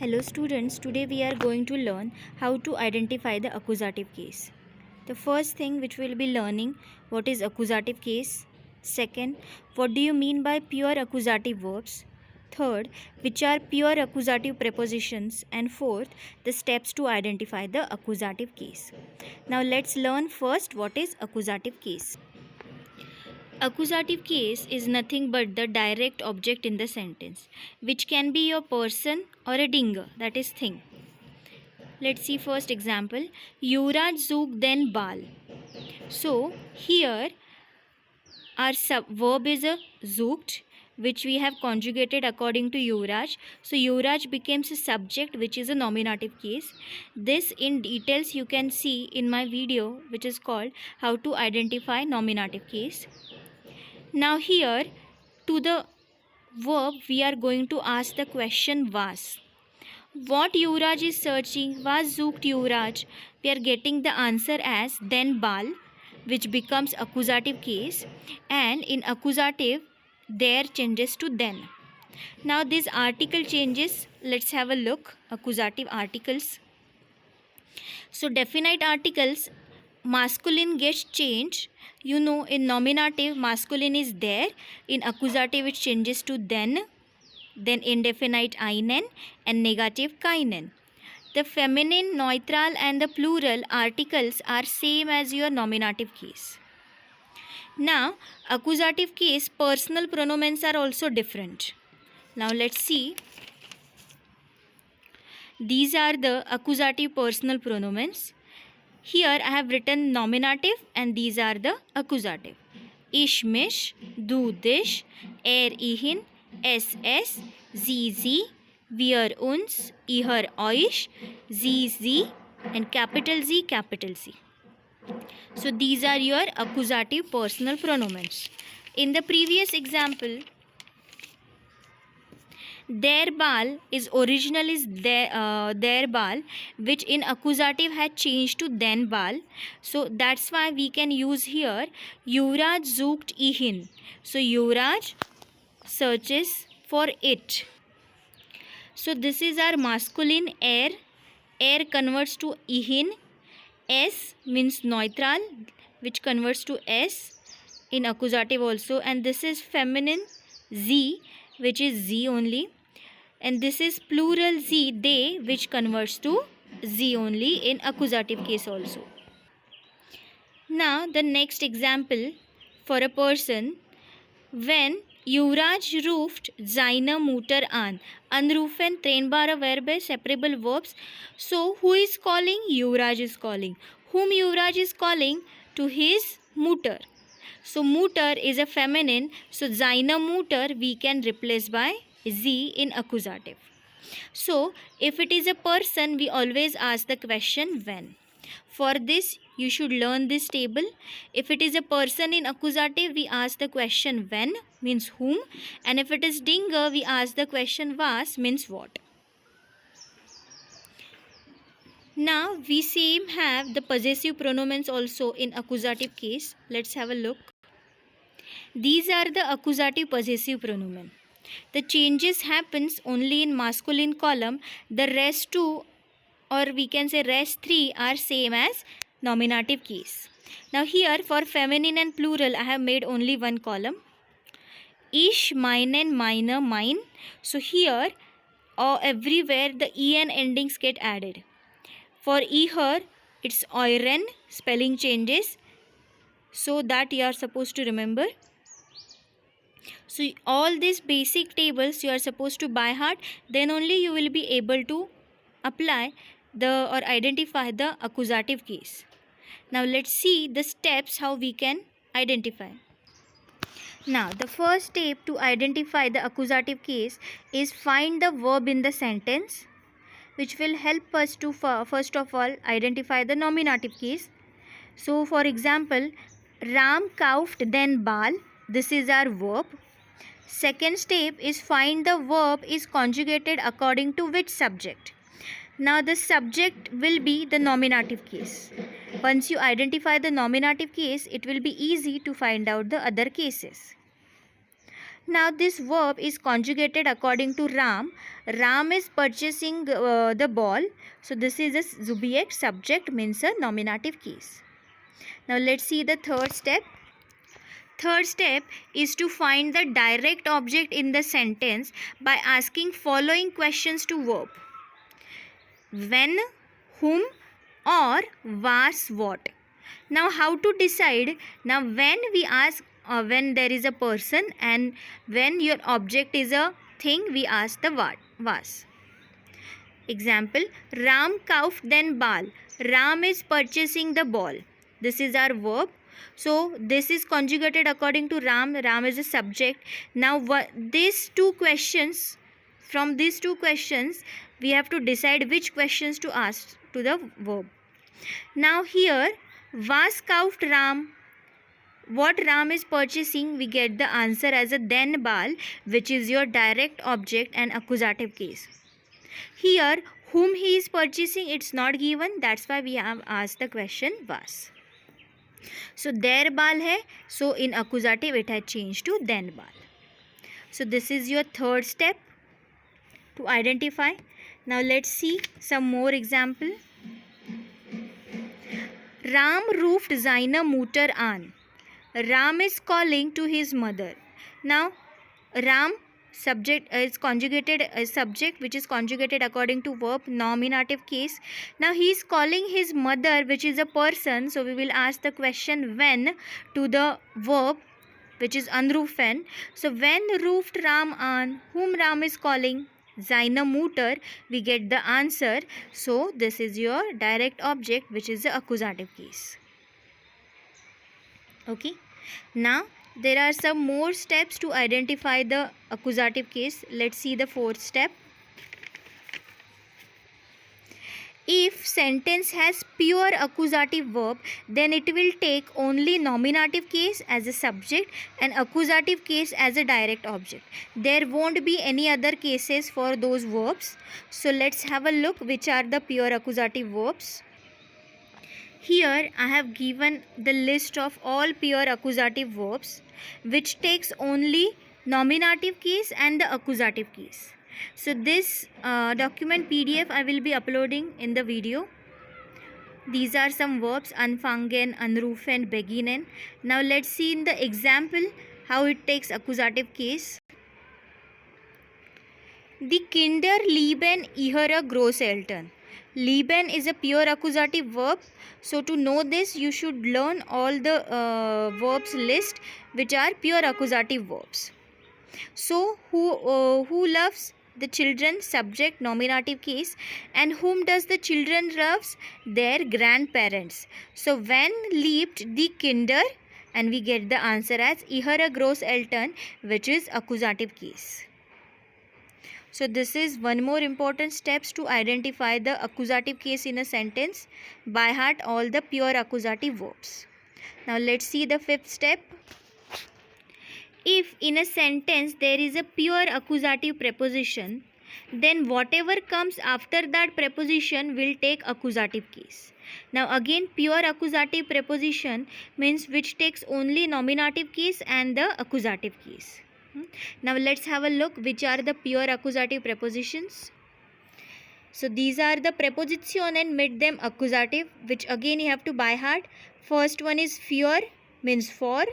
Hello students, today we are going to learn how to identify the accusative case. The first thing which we will be learning, what is accusative case. Second, what do you mean by pure accusative verbs. Third, which are pure accusative prepositions. And fourth, the steps to identify the accusative case. Now let's learn first what is accusative case. Accusative case is nothing but the direct object in the sentence, which can be your person or a dinger, that is thing. Let's see first example. Yuvraj zoog then bal. So here our verb is a zooked, which we have conjugated according to Yuvraj. So Yuvraj becomes a subject, which is a nominative case. This in details you can see in my video, which is called how to identify nominative case. Now here to the verb we are going to ask the question was. What Yuvraj is searching was zooked Yuvraj. We are getting the answer as then bal, which becomes accusative case, and in accusative there changes to then. Now this article changes. Let's have a look. Accusative articles. So definite articles, masculine gets changed. You know, in nominative masculine is there. In accusative it changes to then indefinite einen, and negative keinen. The feminine, neutral and the plural articles are same as your nominative case. Now accusative case personal pronouns are also different. Now let's see. These are the accusative personal pronouns. Here I have written nominative and these are the accusative. Ich mich, du dich, ihin, es, sie, wir uns, ihr euch, sie and capital Z, capital C. So these are your accusative personal pronouns. In the previous example, their bal is original is their bal, which in accusative had changed to then bal. So that's why we can use here Yuvraj zooked ihin. So Yuvraj searches for it. So this is our masculine air. Air converts to ihin. S means neutral, which converts to S in accusative also. And this is feminine Z, which is Z only. And this is plural Z, they, which converts to Z only in accusative case also. Now the next example for a person. When Yuvraj roofed seine Mutter an. Anrufen, trennbare Verbe, separable verbs. So who is calling? Yuvraj is calling. Whom Yuvraj is calling? To his Mutter. So Mutter is a feminine. So seine Mutter we can replace by Z in accusative. So if it is a person, we always ask the question when. For this you should learn this table. If it is a person in accusative, we ask the question when, means whom, and if it is dinger, we ask the question was, means what. Now we same have the possessive pronouns also in accusative case. Let's have a look. These are the accusative possessive pronoun. The changes happens only in masculine column. The rest two, or we can say rest three, are same as nominative case. Now here for feminine and plural I have made only one column. Ich, meinen, meine, mine. So here everywhere the en endings get added. For ihr it's euren, spelling changes, so that you are supposed to remember. So all these basic tables you are supposed to by heart, then only you will be able to apply or identify the accusative case. Now let's see the steps how we can identify. Now the first step to identify the accusative case is find the verb in the sentence, which will help us to first of all identify the nominative case. So for example, Ram kauft then bal. This is our verb. Second step is find the verb is conjugated according to which subject. Now the subject will be the nominative case. Once you identify the nominative case, it will be easy to find out the other cases. Now this verb is conjugated according to Ram. Ram is purchasing the ball. So this is a subject. Subject means a nominative case. Now let's see the third step. Third step is to find the direct object in the sentence by asking following questions to verb. When, whom, or was what. Now how to decide? Now when we ask when there is a person, and when your object is a thing, we ask the what, was. Example, Ram kauft den Ball. Ram is purchasing the ball. This is our verb. So this is conjugated according to Ram. Ram is a subject. Now these two questions, from these two questions we have to decide which questions to ask to the verb. Now here, was kauft Ram. What Ram is purchasing, we get the answer as a den Ball, which is your direct object and accusative case. Here, whom he is purchasing, it's not given. That's why we have asked the question was. So der Ball hai. So in accusative it has changed to den Ball. So this is your third step to identify. Now let's see some more example. Ram ruft seine Mutter an. Ram is calling to his mother. Now Ram subject is conjugated subject, which is conjugated according to verb, nominative case. Now he is calling his mother, which is a person. So we will ask the question when to the verb, which is anrufen. So when ruft Ram an, whom Ram is calling? Seine Mutter. We get the answer. So this is your direct object, which is the accusative case. Okay. Now there are some more steps to identify the accusative case. Let's see the fourth step. If sentence has pure accusative verb, then it will take only nominative case as a subject and accusative case as a direct object. There won't be any other cases for those verbs. So let's have a look which are the pure accusative verbs. Here I have given the list of all pure accusative verbs which takes only nominative case and the accusative case. So this document PDF I will be uploading in the video. These are some verbs: anfangen, anrufen, beginnen. Now let's see in the example how it takes accusative case. Die Kinder lieben ihre Großeltern. Lieben is a pure accusative verb. So to know this, you should learn all the verbs list which are pure accusative verbs. So who loves the children, subject, nominative case, and whom does the children loves? Their grandparents. So when liebt die Kinder, and we get the answer as ihre Großeltern, which is accusative case. So this is one more important steps to identify the accusative case in a sentence. By heart all the pure accusative verbs. Now let's see the fifth step. If in a sentence there is a pure accusative preposition, then whatever comes after that preposition will take accusative case. Now again, pure accusative preposition means which takes only nominative case and the accusative case. Now let's have a look which are the pure accusative prepositions. So these are the prepositionen mit dem accusative, which again you have to by heart. First one is für, means for.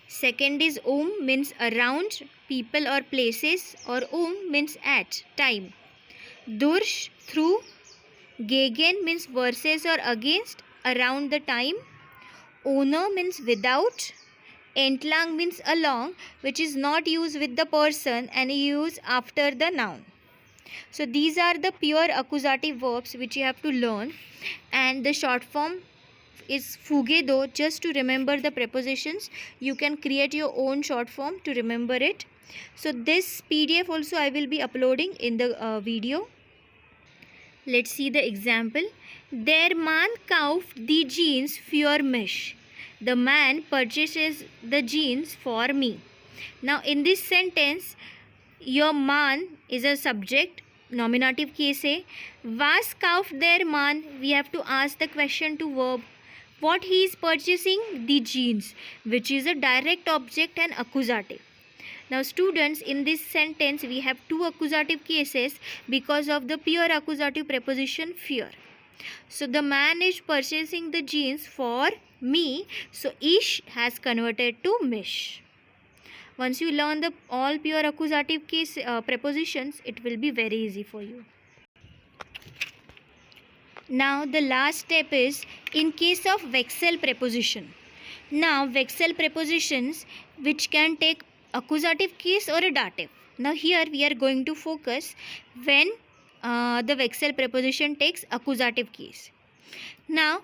Second is means around, people or places, or means at, time. Durch, through. Gegen means versus or against, around the time. Ohne means without. Entlang means along, which is not used with the person and used after the noun. So these are the pure accusative verbs which you have to learn, and the short form is fugedo. Just to remember the prepositions, you can create your own short form to remember it. So this PDF also I will be uploading in the video. Let's see the example. Der Mann kauft die Jeans für mich. The man purchases the jeans for me. Now in this sentence, your man is a subject, nominative case hai. Was kauft der Mann? We have to ask the question to verb. What he is purchasing? The jeans, which is a direct object and accusative. Now students, in this sentence we have two accusative cases because of the pure accusative preposition fear. So the man is purchasing the jeans for me. So ish has converted to mish. Once you learn the all pure accusative case prepositions, it will be very easy for you. Now the last step is in case of vexel preposition. Now vexel prepositions which can take accusative case or a dative. Now here we are going to focus when the vexel preposition takes accusative case. Now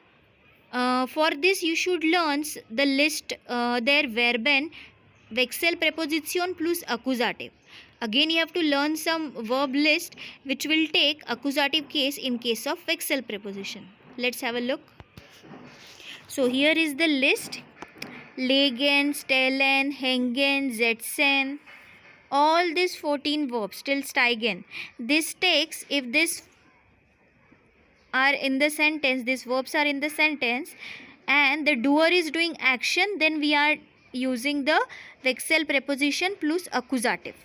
for this you should learn the list their verben vexel preposition plus accusative. Again you have to learn some verb list which will take accusative case in case of vexel preposition. Let's have a look. So here is the list: legen, stellen, hängen, setzen, all these 14 verbs till steigen. This takes, if this are in the sentence, these verbs are in the sentence and the doer is doing action, then we are using the vexel preposition plus accusative.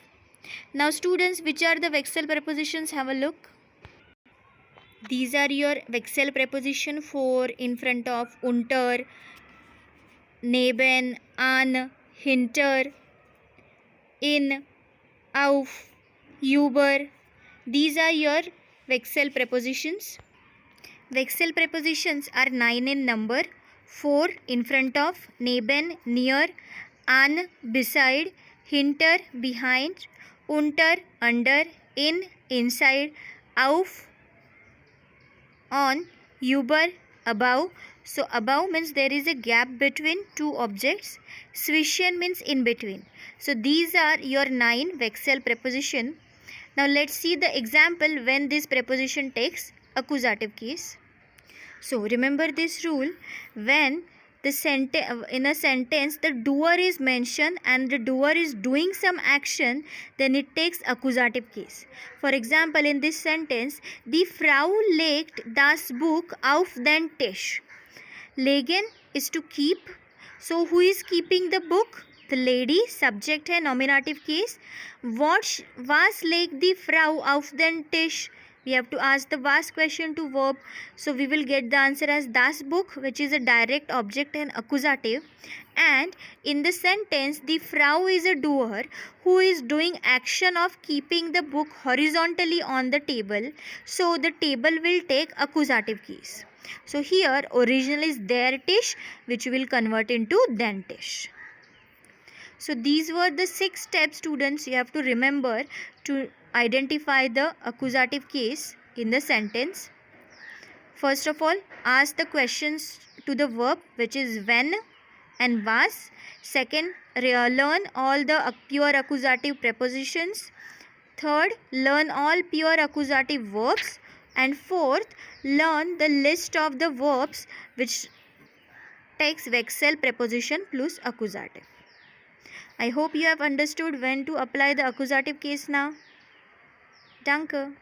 Now students, which are the vexel prepositions? Have a look. These are your vexel preposition for in front of unter, neben, an, hinter, in, auf, über. These are your vexel prepositions. Vexel prepositions are 9 in number: 4 in front of, neben near, an beside, hinter behind, unter under, in inside, auf on, über above. So above means there is a gap between two objects. Zwischen means in between. So these are your 9 vexel preposition. Now let's see the example when this preposition takes accusative case. So remember this rule: when the in a sentence the doer is mentioned and the doer is doing some action, then it takes accusative case. For example, in this sentence, die Frau legt das Buch auf den Tisch. Legen is to keep. So who is keeping the book? The lady. Subject hai, nominative case. Was legt die Frau auf den Tisch? We have to ask the was question to verb. So we will get the answer as das Buch, which is a direct object and accusative. And in the sentence, the Frau is a doer who is doing action of keeping the book horizontally on the table. So the table will take accusative case. So here original is der Tisch, which will convert into den Tisch. So these were the 6 steps, students, you have to remember to identify the accusative case in the sentence. First of all, ask the questions to the verb, which is when and was. Second, learn all the pure accusative prepositions. Third, learn all pure accusative verbs. And fourth, learn the list of the verbs which takes vexel preposition plus accusative. I hope you have understood when to apply the accusative case now. Danke.